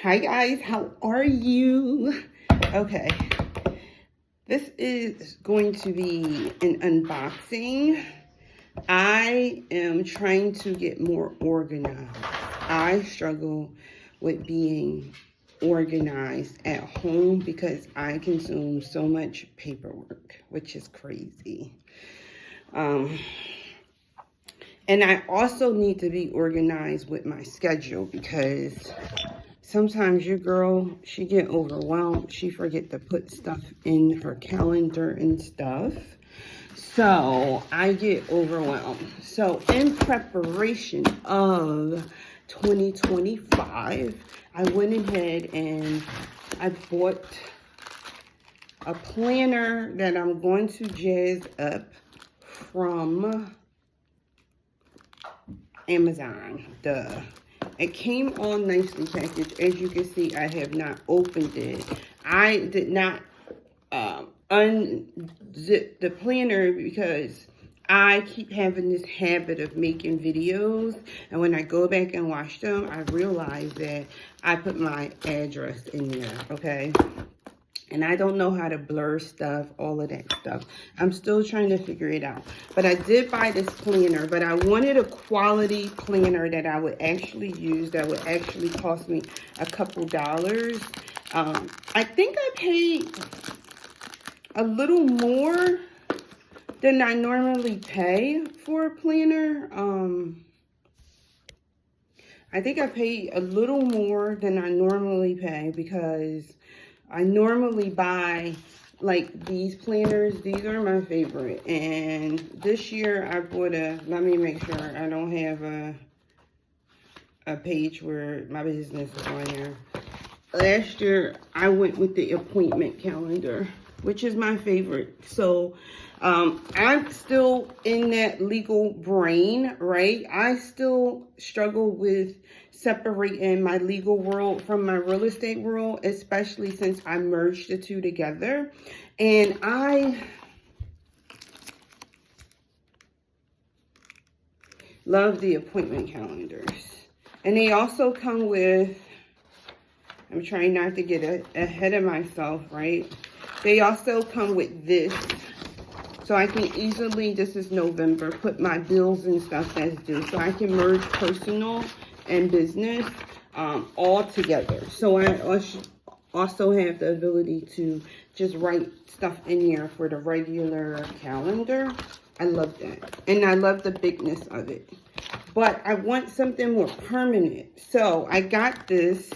Hi guys, how are you? Okay, this is going to be an unboxing. I am trying to get more organized. I struggle with being organized at home because I consume so much paperwork, which is crazy. And I also need to be organized with my schedule because sometimes your girl, she get overwhelmed. She forget to put stuff in her calendar and stuff. So I get overwhelmed. So in preparation of 2025, I went ahead and I bought a planner that I'm going to jazz up from Amazon. Duh. It came all nicely packaged. As you can see, I have not opened it. I did not unzip the planner because I keep having this habit of making videos, and when I go back and watch them, I realize that I put my address in there, okay? And I don't know how to blur stuff, all of that stuff. I'm still trying to figure it out. But I did buy this planner, but I wanted a quality planner that I would actually use, that would actually cost me a couple dollars. I think I paid a little more than I normally pay for a planner. I think I paid a little more than I normally pay because I normally buy like these planners. These are my favorite. And this year I bought let me make sure I don't have a page where my business is on there. Last year I went with the appointment calendar, which is my favorite. So I'm still in that legal brain, right? I still struggle with separating my legal world from my real estate world, especially since I merged the two together. And I love the appointment calendars. And they also come with, I'm trying not to get ahead of myself, right? They also come with this. So I can easily, this is November, put my bills and stuff that's due. So I can merge personal and business all together. So I also have the ability to just write stuff in here for the regular calendar. I love that. And I love the bigness of it. But I want something more permanent. So I got this.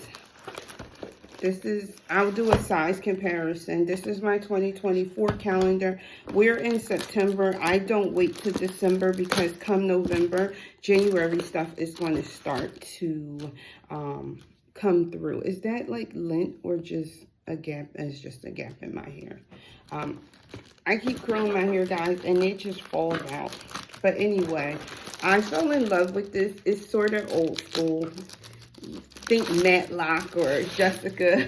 This is, I'll do a size comparison. This is my 2024 calendar. We're in September. I don't wait till December because come November, January stuff is going to start to come through. Is that like lint or just a gap? It's just a gap in my hair. I keep curling my hair, guys, and it just falls out. But anyway, I fell in love with this. It's sort of old school. Think Matlock or Jessica.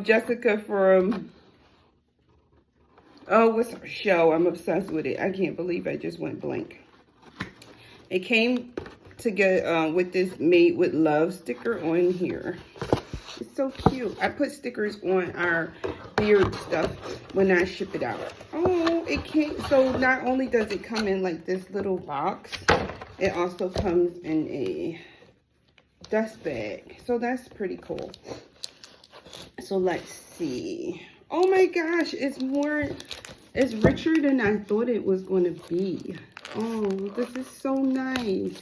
Jessica from, oh, what's her show? I'm obsessed with it. I can't believe I just went blank. It came to get with this Made with Love sticker on here. It's so cute. I put stickers on our beard stuff when I ship it out. Oh, it came. So not only does it come in like this little box, it also comes in a dust bag. So that's pretty cool. So let's see. Oh my gosh, it's richer than I thought it was going to be. Oh, this is so nice.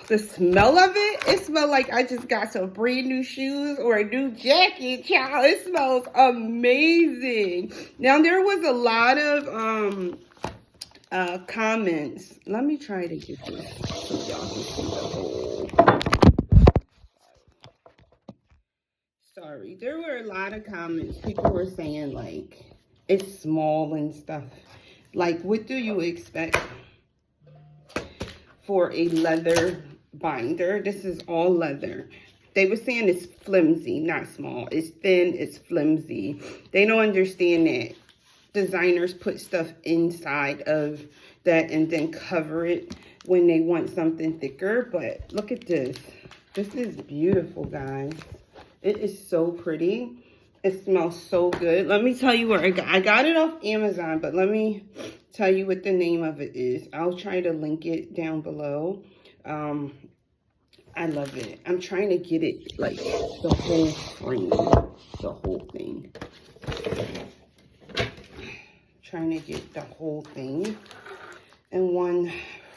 The smell of it smells like I just got some brand new shoes or a new jacket, child. It smells amazing. Now, there was a lot of comments. Let me try to get this so y'all can see the whole. Sorry. There were a lot of comments. People were saying, like, it's small and stuff. Like, what do you expect for a leather binder? This is all leather. They were saying it's flimsy, not small. It's thin, it's flimsy. They don't understand that designers put stuff inside of that and then cover it when they want something thicker. But look at this. This is beautiful, guys. It is so pretty. It smells so good. Let me tell you where I got it off Amazon, but let me tell you what the name of it is. I'll try to link it down below. I love it. I'm trying to get it like the whole frame, the whole thing. Trying to get the whole thing in one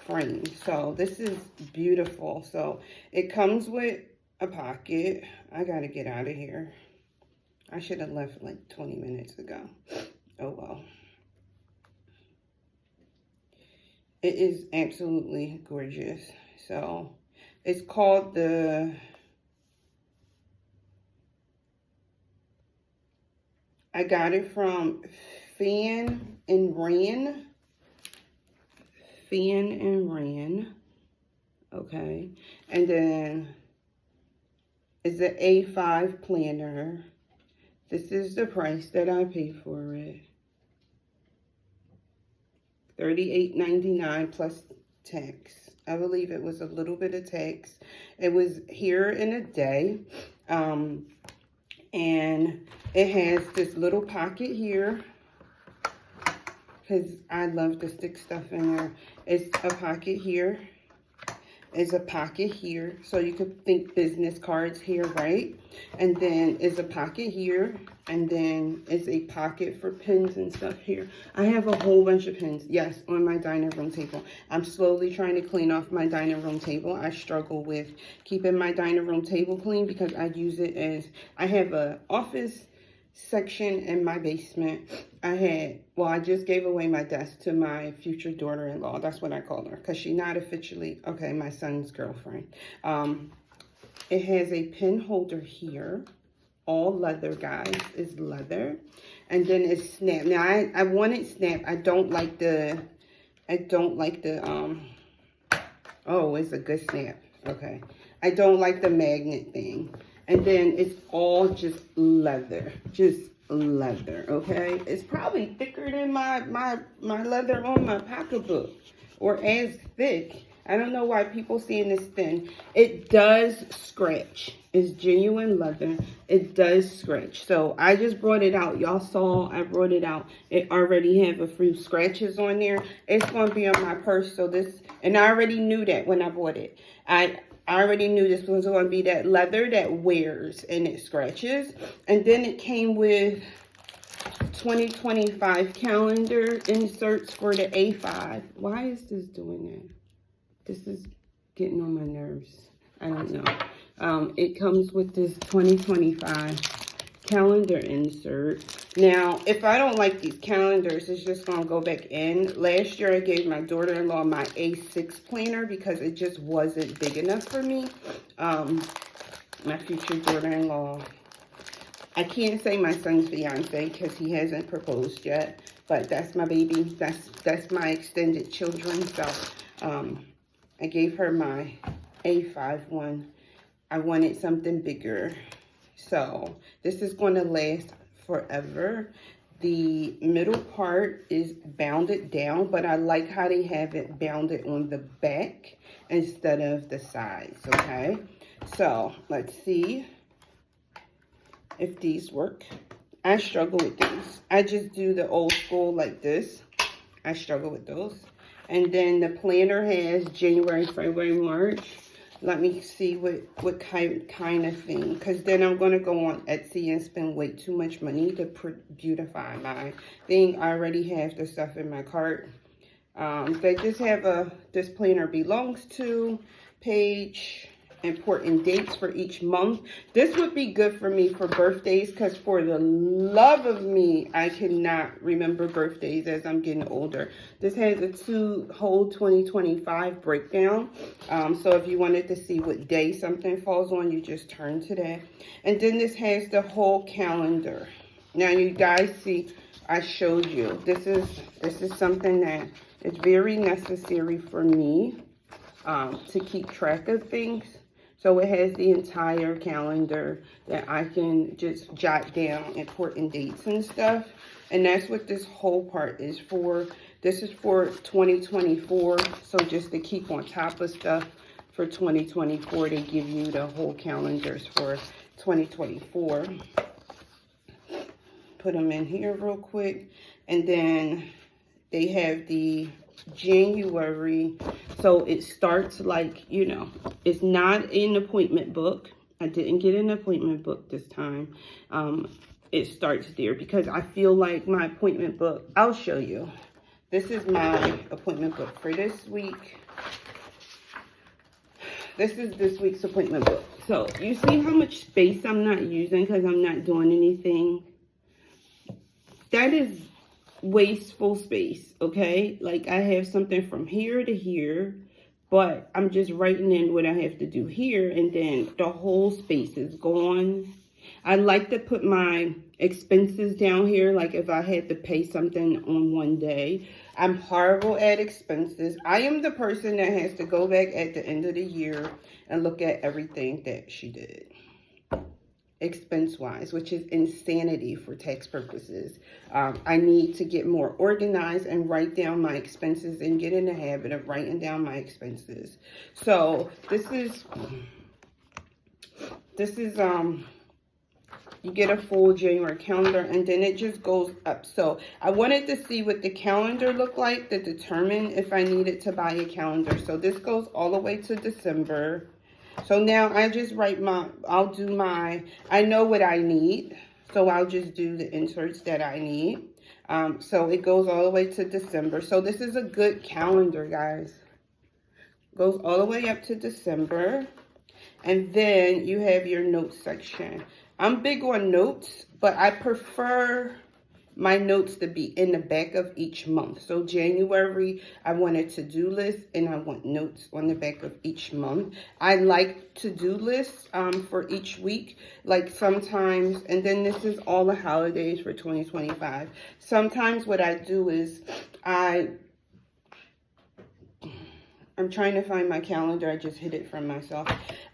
frame. So this is beautiful. So it comes with a pocket. I gotta get out of here. I should have left like 20 minutes ago. Oh well. It is absolutely gorgeous. So it's called the I got it from Fan and Ran. Fan and Ran. Okay. And then it's an A5 planner. This is the price that I paid for it. $38.99 plus tax. I believe it was a little bit of tax. It was here in a day. And it has this little pocket here, because I love to stick stuff in there. It's a pocket here. Is a pocket here, so you could think business cards here, right? And then is a pocket here, and then is a pocket for pens and stuff here. I have a whole bunch of pens, yes, on my dining room table. I'm slowly trying to clean off my dining room table. I struggle with keeping my dining room table clean because I use it as, I have a office section in my basement. I just gave away my desk to my future daughter-in-law. That's what I call her, because she's not officially, okay, my son's girlfriend. It has a pen holder here, all leather, guys. It's leather, and then it's snap. Now I wanted snap. I don't like the oh, it's a good snap. Okay, I don't like the magnet thing. And then it's all just leather, okay? It's probably thicker than my leather on my pocketbook, or as thick. I don't know why people saying this thin. It does scratch. It's genuine leather. It does scratch. So I just brought it out. Y'all saw I brought it out. It already have a few scratches on there. It's going to be on my purse. So this, and I already knew that when I bought it. I already knew this was going to be that leather that wears and it scratches. And then it came with 2025 calendar inserts for the A5. Why is this doing that? This is getting on my nerves. I don't know. It comes with this 2025 calendar insert. Now, if I don't like these calendars, it's just going to go back in. Last year, I gave my daughter-in-law my A6 planner because it just wasn't big enough for me. My future daughter-in-law. I can't say my son's fiance because he hasn't proposed yet, but that's my baby. That's my extended children. So, I gave her my A5 one. I wanted something bigger. So, this is going to last forever. The middle part is bounded down, but I like how they have it bounded on the back instead of the sides, okay? So, let's see if these work. I struggle with these. I just do the old school like this. I struggle with those. And then the planner has January, February, March. Let me see what kind of thing. Because then I'm going to go on Etsy and spend way too much money to beautify my thing. I already have the stuff in my cart. They just have this planner belongs to page, important dates for each month. This would be good for me for birthdays because for the love of me, I cannot remember birthdays as I'm getting older. This has a whole 2025 breakdown. So if you wanted to see what day something falls on, you just turn to that. And then this has the whole calendar. Now you guys see, I showed you. This is something that is very necessary for me to keep track of things. So it has the entire calendar that I can just jot down important dates and stuff. And that's what this whole part is for. This is for 2024. So just to keep on top of stuff for 2024, they give you the whole calendars for 2024. Put them in here real quick. And then they have the January. So it starts like, you know, it's not an appointment book. I didn't get an appointment book this time. It starts there because I feel like my appointment book, I'll show you. This is my appointment book for this week. This is this week's appointment book. So you see how much space I'm not using because I'm not doing anything? That is wasteful space, okay? Like I have something from here to here, but I'm just writing in what I have to do here, and then the whole space is gone. I like to put my expenses down here, like if I had to pay something on one day. I'm horrible at expenses. I am the person that has to go back at the end of the year and look at everything that she did, expense-wise, which is insanity for tax purposes. I need to get more organized and write down my expenses and get in the habit of writing down my expenses. So this is you get a full January calendar, and then it just goes up. So I wanted to see what the calendar looked like to determine if I needed to buy a calendar. So this goes all the way to December. So now I just write I know what I need. So I'll just do the inserts that I need. So it goes all the way to December. So this is a good calendar, guys. Goes all the way up to December. And then you have your notes section. I'm big on notes, but I prefer my notes to be in the back of each month. So January, I want a to-do list, and I want notes on the back of each month. I like to-do lists for each week, like sometimes, and then this is all the holidays for 2025. Sometimes what I do is I'm trying to find my calendar. I just hid it from myself.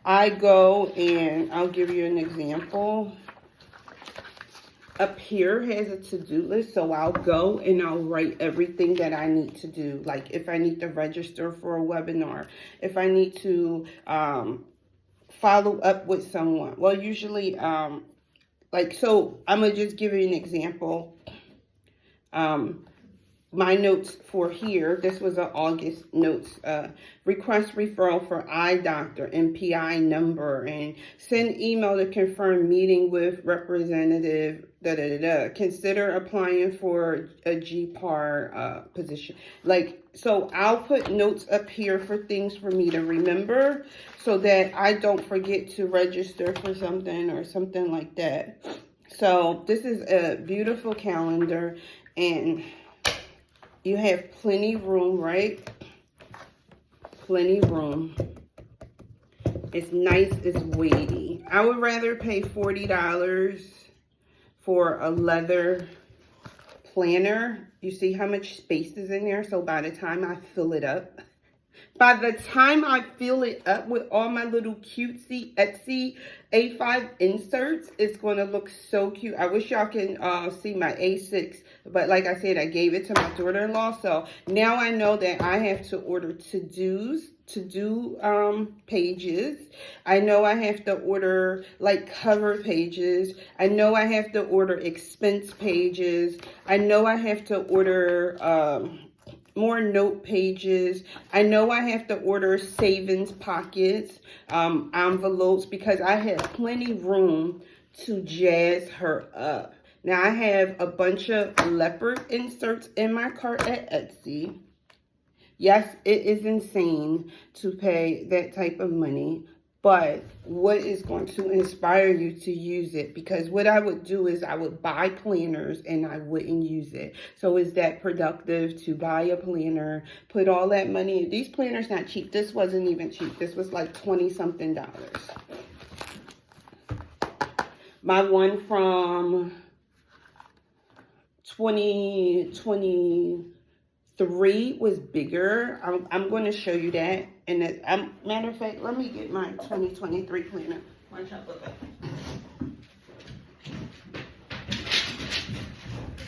I go and I'll give you an example. Up here has a to-do list, so I'll go and I'll write everything that I need to do. Like if I need to register for a webinar, if I need to follow up with someone. Well, usually, so I'm going to just give you an example. My notes for here, this was an August notes, request referral for eye doctor, MPI number, and send email to confirm meeting with representative, Consider applying for a GPAR position. So I'll put notes up here for things for me to remember so that I don't forget to register for something or something like that. So this is a beautiful calendar, and you have plenty room, right? Plenty room. It's nice, it's weighty. I would rather pay $40 for a leather planner. You see how much space is in there? So by the time I fill it up, with all my little cutesy Etsy A5 inserts, it's going to look so cute. I wish y'all can see my A6, but like I said, I gave it to my daughter-in-law. So now I know that I have to order to-do pages. I know I have to order like cover pages. I know I have to order expense pages. I know I have to order more note pages. I know I have to order savings pockets, envelopes, because I have plenty room to jazz her up. Now I have a bunch of leopard inserts in my cart at Etsy. Yes, it is insane to pay that type of money, but what is going to inspire you to use it? Because what I would do is I would buy planners and I wouldn't use it. So is that productive to buy a planner, put all that money in? These planners not cheap. This wasn't even cheap. This was like $20-something. My one from 2023 was bigger. I'm going to show you that. And matter of fact, let me get my 2023 planner. Watch out with that.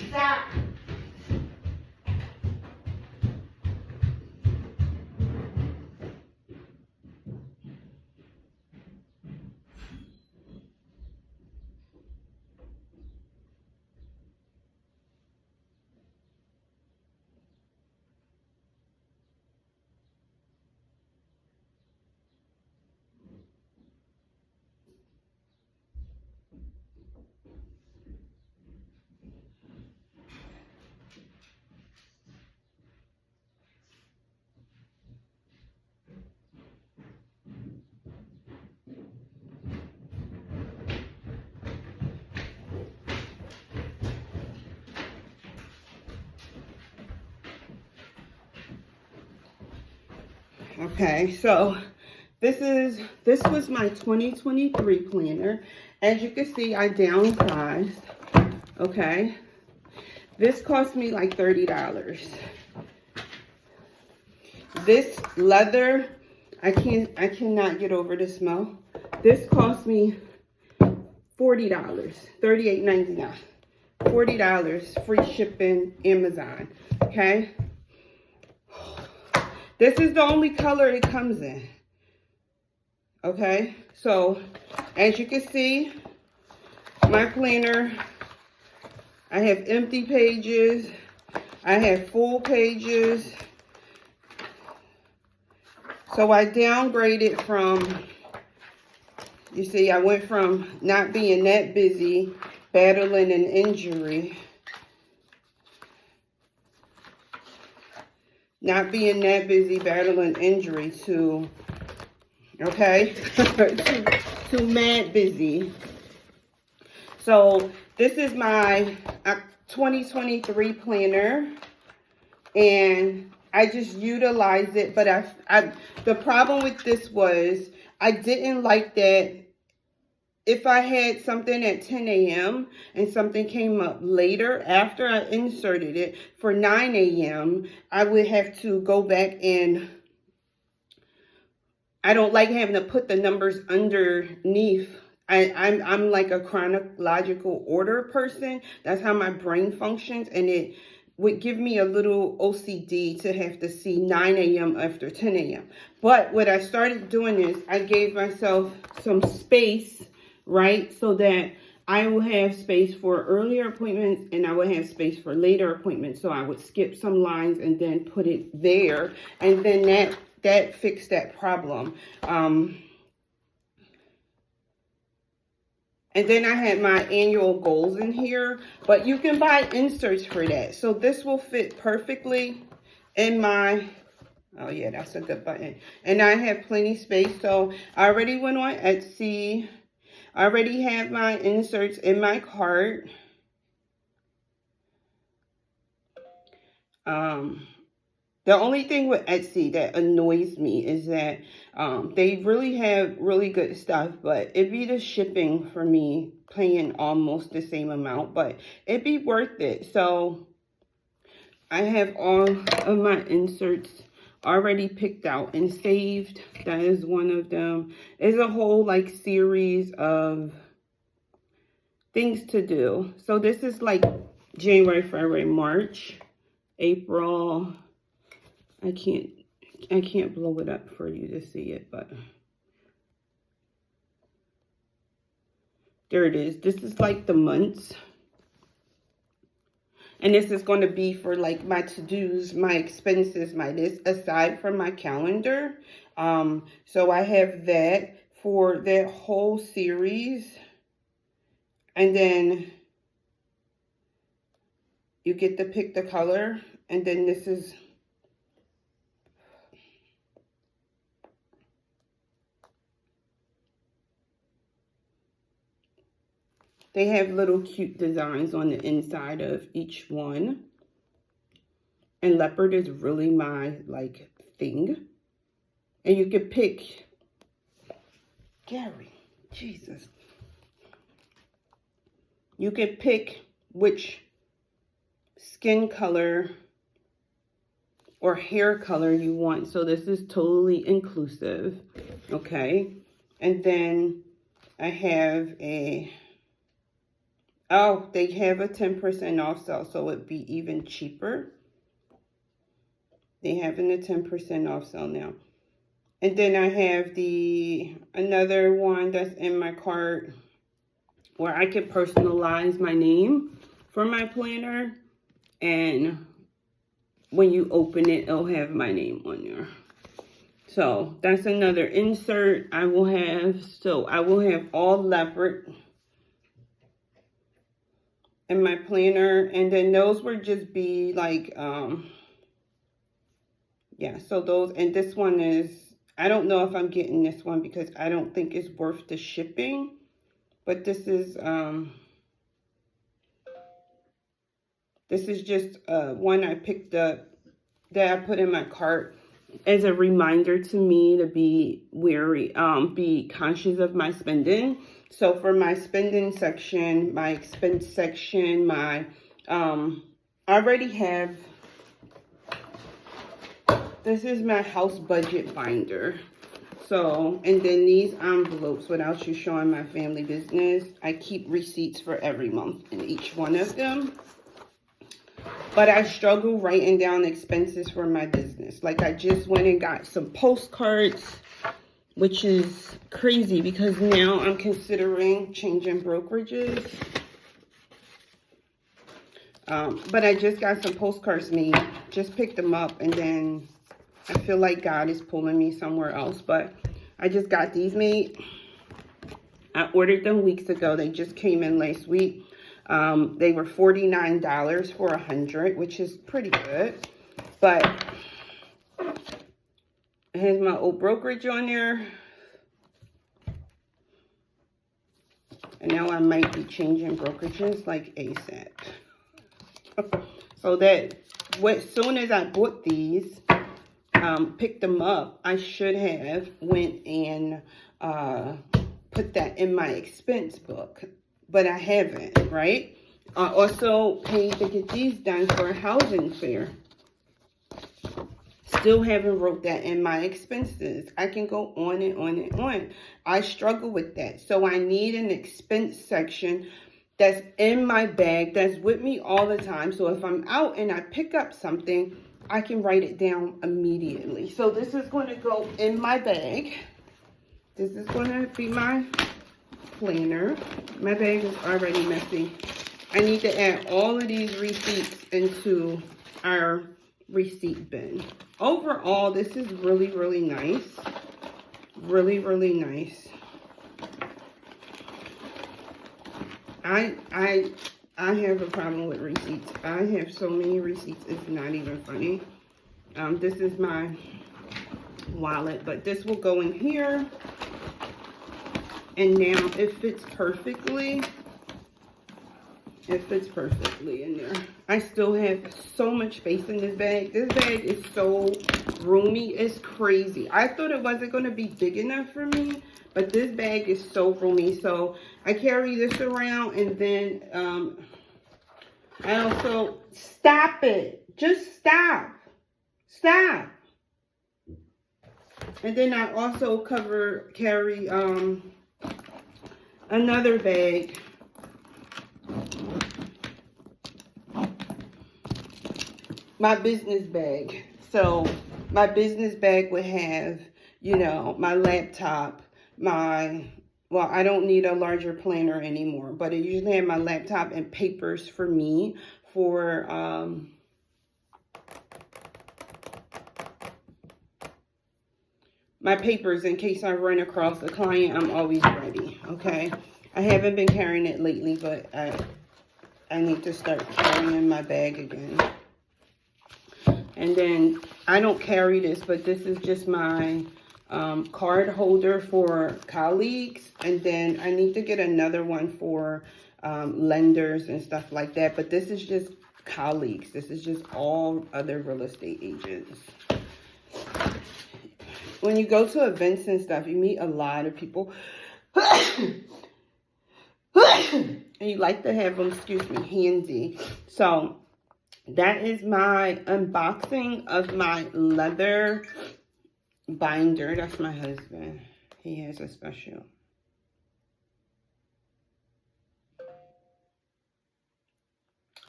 Stop. Okay, so this was my 2023 planner. As you can see, I downsized. Okay, this cost me like $30. This leather, I cannot get over the smell. This cost me $40, $38.99. $40, free shipping, Amazon. Okay, this is the only color it comes in. Okay, so as you can see, my planner, I have empty pages, I have full pages. So I downgraded from, you see, I went from not being that busy, battling an injury, not being that busy battling injury to, okay, to mad busy. So this is my 2023 planner, and I just utilized it, but the problem with this was I didn't like that if I had something at 10 a.m. and something came up later after I inserted it for 9 a.m., I would have to go back and I don't like having to put the numbers underneath. I'm like a chronological order person. That's how my brain functions, and it would give me a little OCD to have to see 9 a.m. after 10 a.m. But what I started doing is I gave myself some space, right? So that I will have space for earlier appointments and I will have space for later appointments. So I would skip some lines and then put it there. And then that fixed that problem. And then I had my annual goals in here, but you can buy inserts for that. So this will fit perfectly in my, oh yeah, that's a good button. And I have plenty space. So I already went on Etsy. I already have my inserts in my cart. The only thing with Etsy that annoys me is that they really have really good stuff, but it'd be the shipping for me paying almost the same amount, but it'd be worth it. So I have all of my inserts already picked out and saved. That is one of them. It's a whole like series of things to do. So this is like January, February, March, April. I can't blow it up for you to see it, but there it is. This is like the months. And this is going to be for like my to-dos, my expenses, my this, aside from my calendar. So I have that for that whole series. And then you get to pick the color. And then this is, they have little cute designs on the inside of each one. And leopard is really my, like, thing. And you can pick, Gary, Jesus. You can pick which skin color or hair color you want. So this is totally inclusive, okay? And then I have a, oh, they have a 10% off sale, so it'd be even cheaper. They have a 10% off sale now. And then I have another one that's in my cart where I can personalize my name for my planner. And when you open it, it'll have my name on there. So that's another insert I will have. So I will have all leopard in my planner. And then those would just be like, yeah, so those, and this one is, I don't know if I'm getting this one because I don't think it's worth the shipping. But this is just one I picked up that I put in my cart as a reminder to me to be wary, be conscious of my spending. So for my spending section, my expense section, my, I already have, this is my house budget binder. So, and then these envelopes, without you showing my family business, I keep receipts for every month in each one of them. But I struggle writing down expenses for my business. Like I just went and got some postcards, which is crazy because now I'm considering changing brokerages. But I just got some postcards made, just picked them up, and then I feel like God is pulling me somewhere else. But I just got these made. I ordered them weeks ago. They just came in last week. They were $49 for 100, which is pretty good. But it has my old brokerage on there. And now I might be changing brokerages like ASAP. So that as soon as I bought these, picked them up, I should have went and put that in my expense book. But I haven't, right? I also paid to get these done for a housing fair. Still haven't wrote that in my expenses. I can go on and on and on. I struggle with that. So I need an expense section that's in my bag, that's with me all the time. So if I'm out and I pick up something, I can write it down immediately. So this is going to go in my bag. This is going to be my planner. My bag is already messy. I need to add all of these receipts into our receipt bin. Overall, this is really, really nice. Really, really nice. I have a problem with receipts. I have so many receipts, it's not even funny. This is my wallet, but this will go in here. And now it fits perfectly. It fits perfectly in there. I still have so much space in this bag. This bag is so roomy. It's crazy. I thought it wasn't going to be big enough for me, but this bag is so roomy. So I carry this around, and then I also, stop it. Just stop. Stop. And then I also carry another bag. My business bag. So my business bag would have, you know, my laptop, well, I don't need a larger planner anymore, but I usually have my laptop and papers for me for, my papers in case I run across a client. I'm always ready, okay? I haven't been carrying it lately, but I need to start carrying my bag again. And then I don't carry this, but this is just my card holder for colleagues. And then I need to get another one for lenders and stuff like that. But this is just colleagues. This is just all other real estate agents. When you go to events and stuff, you meet a lot of people. And you like to have them, excuse me, handy. So that is my unboxing of my leather binder. That's my husband. He has a special.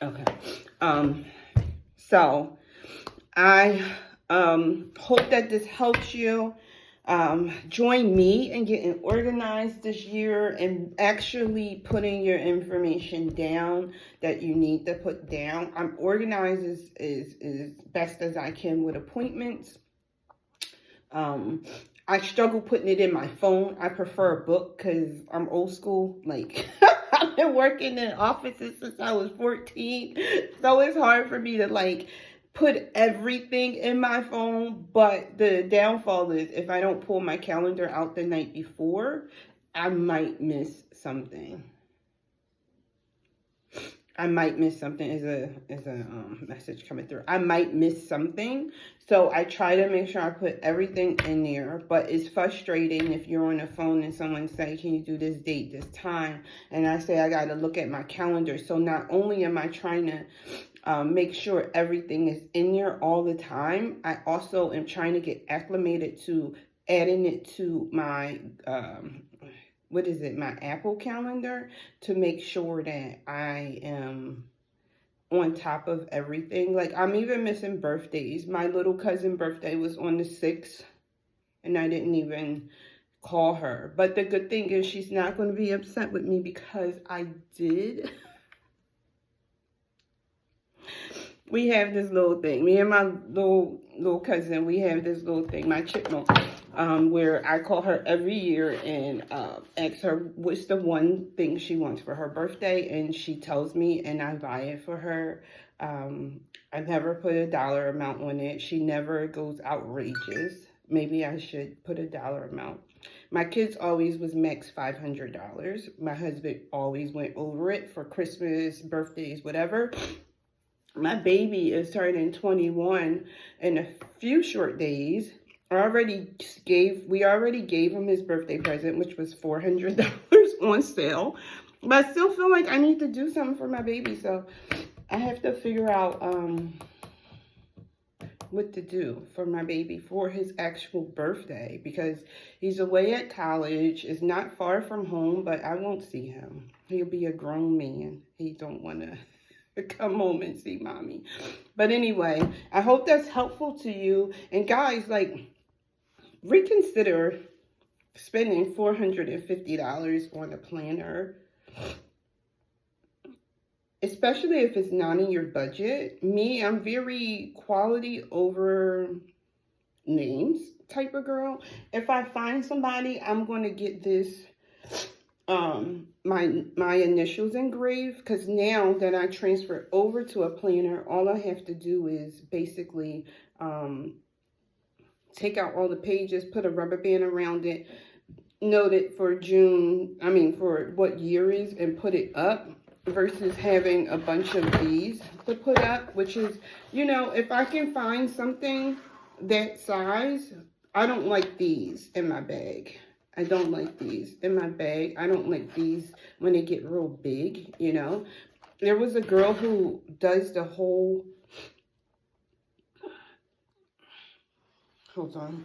Okay. So I hope that this helps you. Join me in getting organized this year and actually putting your information down that you need to put down. I'm organized as best as I can with appointments. I struggle putting it in my phone. I prefer a book because I'm old school. Like, I've been working in offices since I was 14. So it's hard for me to, like, put everything in my phone. But the downfall is if I don't pull my calendar out the night before, I might miss something. I might miss something. Is a message coming through. I might miss something. So I try to make sure I put everything in there. But it's frustrating if you're on the phone and someone say, can you do this date, this time? And I say, I got to look at my calendar. So not only am I trying to make sure everything is in there all the time, I also am trying to get acclimated to adding it to my my Apple calendar, to make sure that I am on top of everything. Like, I'm even missing birthdays. My little cousin birthday was on the 6th, and I didn't even call her. But the good thing is she's not going to be upset with me because I did. We have this little thing. Me and my little cousin, we have this little thing, my chipmunk, where I call her every year and ask her what's the one thing she wants for her birthday, and she tells me, and I buy it for her. I never put a dollar amount on it. She never goes outrageous. Maybe I should put a dollar amount. My kids always was max $500. My husband always went over it for Christmas, birthdays, whatever. My baby is turning 21 in a few short days. We already gave him his birthday present, which was $400 on sale. But I still feel like I need to do something for my baby, so I have to figure out what to do for my baby for his actual birthday, because he's away at college. It's not far from home, but I won't see him. He'll be a grown man. He don't want to come home and see mommy. But anyway, I hope that's helpful to you. And guys, like, reconsider spending $450 on a planner, especially if it's not in your budget. Me, I'm very quality over names type of girl. If I find somebody, I'm going to get this my initials engraved, because now that I transfer over to a planner, all I have to do is basically take out all the pages, put a rubber band around it, note it for for what year is, and put it up, versus having a bunch of these to put up, which is, if I can find something that size. I don't like these in my bag. I don't like these in my bag. I don't like these when they get real big, There was a girl who does the whole... Hold on.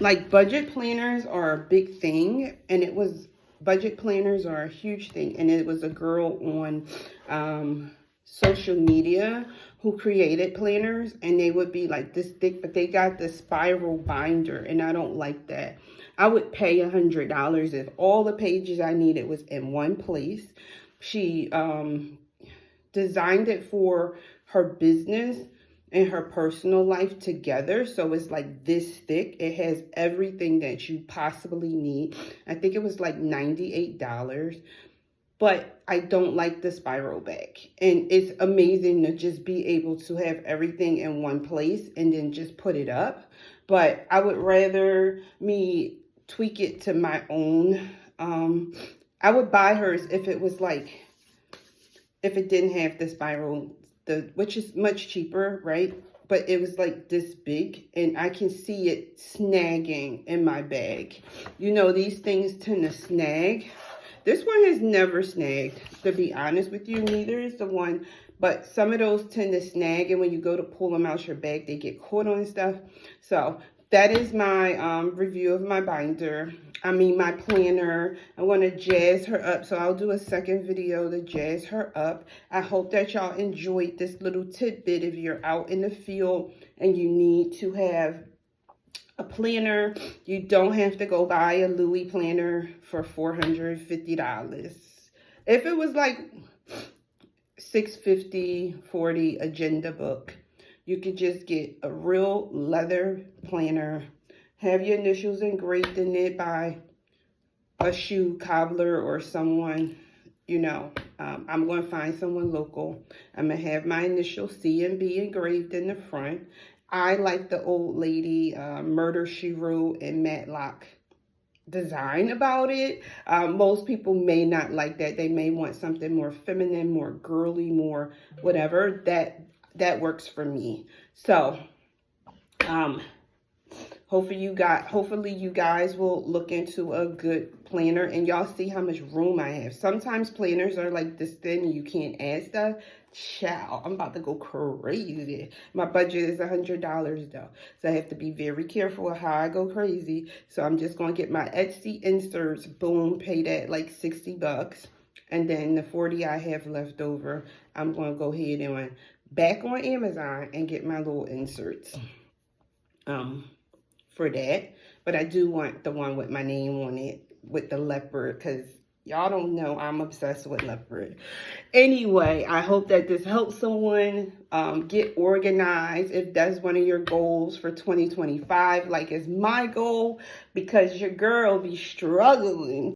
Like, budget planners are a big thing, and budget planners are a huge thing. And it was a girl on social media who created planners, and they would be like this thick, but they got the spiral binder, and I don't like that. I would pay $100 if all the pages I needed was in one place. She designed it for her business and her personal life together, so it's like this thick. It has everything that you possibly need. I think it was like $98, but I don't like the spiral back. And it's amazing to just be able to have everything in one place and then just put it up. But I would rather me tweak it to my own. I would buy hers if it was like, if it didn't have the spiral, which is much cheaper, right? But it was like this big, and I can see it snagging in my bag. These things tend to snag. This one has never snagged, to be honest with you. Neither is the one, but some of those tend to snag, and when you go to pull them out your bag, they get caught on stuff. So that is my review of my binder. My planner. I'm going to jazz her up. So I'll do a second video to jazz her up. I hope that y'all enjoyed this little tidbit. If you're out in the field and you need to have a planner, you don't have to go buy a Louis planner for $450. If it was like $650, $40 agenda book, you could just get a real leather planner, have your initials engraved in it by a shoe cobbler or someone, you know, I'm going to find someone local. I'm going to have my initial C and B engraved in the front. I like the old lady Murder, She Wrote and Matlock design about it. Most people may not like that. They may want something more feminine, more girly, more whatever. That works for me. So, hopefully you guys will look into a good planner, and y'all see how much room I have. Sometimes planners are like this thin and you can't add stuff. Child, I'm about to go crazy. My budget is $100 though, so I have to be very careful of how I go crazy. So I'm just gonna get my Etsy inserts, boom, pay that like 60 bucks, and then the 40 I have left over, I'm gonna go ahead and back on Amazon and get my little inserts for that. But I do want the one with my name on it with the leopard, because y'all don't know I'm obsessed with leopard. Anyway, I hope that this helps someone get organized if that's one of your goals for 2025, like it's my goal, because your girl be struggling